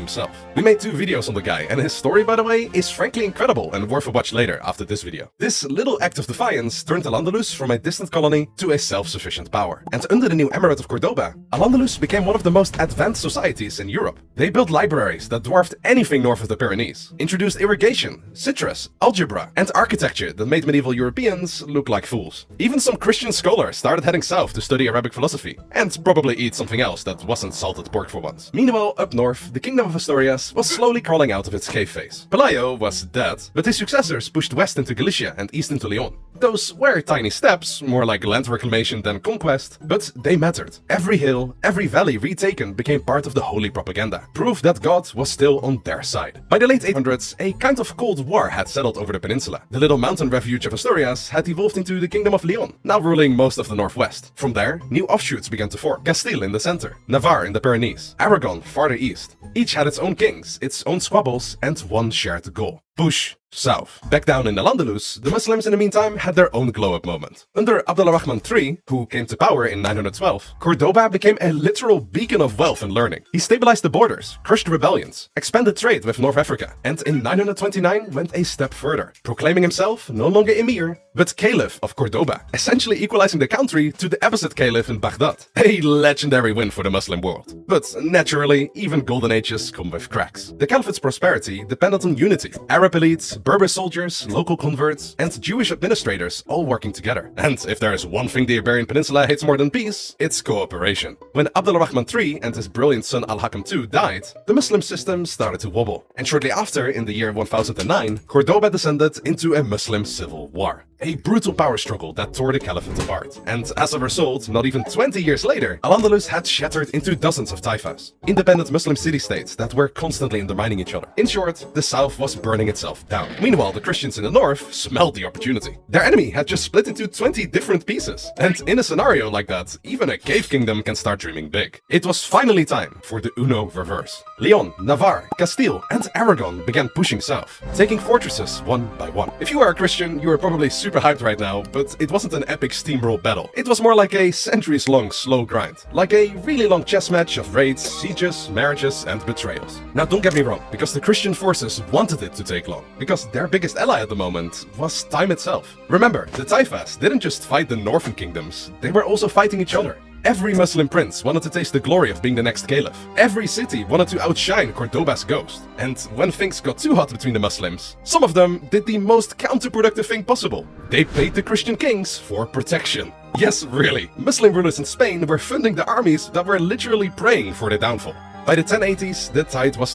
himself. We made 2 videos on the guy, and his story, by the way, is frankly incredible and worth a watch later after this video. This little act of defiance turned Al-Andalus from a distant colony to a self-sufficient power. And under the new Emirate of Cordoba, Al-Andalus became one of the most advanced societies in Europe. They built libraries that dwarfed anything north of the Pyrenees, introduced irrigation, citrus, algebra, and architecture that made medieval Europeans look like fools. Even some Christian scholars started heading south to study Arabic philosophy, and probably eat something else that wasn't salted pork for once. Meanwhile, up north, the kingdom of Asturias was slowly crawling out of its cave phase. Pelayo was dead, but his successors pushed west into Galicia and east into Leon. Those were tiny steps, more like land reclamation than conquest, but they mattered. Every hill, every valley retaken became part of the holy propaganda, proof that God was still on their side. By the late 800s, a kind of cold war had settled over the peninsula. The little mountain refuge of Asturias had evolved into the kingdom of Leon, now ruling most of the northwest. From there, new offshoots began to form. Castile in the center, Navarre in the Pyrenees, Aragon farther east. Each had its own kings, its own squabbles, and one shared goal: push south. Back down in Al-Andalus, the Muslims in the meantime had their own glow-up moment. Under Abdulrahman III, who came to power in 912, Cordoba became a literal beacon of wealth and learning. He stabilized the borders, crushed rebellions, expanded trade with North Africa, and in 929 went a step further, proclaiming himself no longer emir, but caliph of Cordoba, essentially equalizing the country to the Abbasid caliph in Baghdad. A legendary win for the Muslim world. But naturally, even golden ages come with cracks. The caliphate's prosperity depended on unity. Arab elites, Berber soldiers, local converts, and Jewish administrators all working together. And if there is one thing the Iberian Peninsula hates more than peace, it's cooperation. When Abdulrahman III and his brilliant son Al-Hakam II died, the Muslim system started to wobble. And shortly after, in the year 1009, Cordoba descended into a Muslim civil war. A brutal power struggle that tore the caliphate apart. And as a result, not even 20 years later, Al-Andalus had shattered into dozens of taifas, independent Muslim city-states that were constantly undermining each other. In short, the south was burning itself down. Meanwhile, the Christians in the north smelled the opportunity. Their enemy had just split into 20 different pieces. And in a scenario like that, even a cave kingdom can start dreaming big. It was finally time for the Uno reverse. Leon, Navarre, Castile, and Aragon began pushing south, taking fortresses one by one. If you are a Christian, you are probably super hyped right now, but it wasn't an epic steamroll battle. It was more like a centuries-long slow grind. Like a really long chess match of raids, sieges, marriages, and betrayals. Now don't get me wrong, because the Christian forces wanted it to take long, because their biggest ally at the moment was time itself. Remember, the taifas didn't just fight the northern kingdoms, they were also fighting each other. Every Muslim prince wanted to taste the glory of being the next caliph. Every city wanted to outshine Cordoba's ghost. And when things got too hot between the Muslims, some of them did the most counterproductive thing possible. They paid the Christian kings for protection. Yes, really. Muslim rulers in Spain were funding the armies that were literally praying for their downfall. By the 1080s, the tide was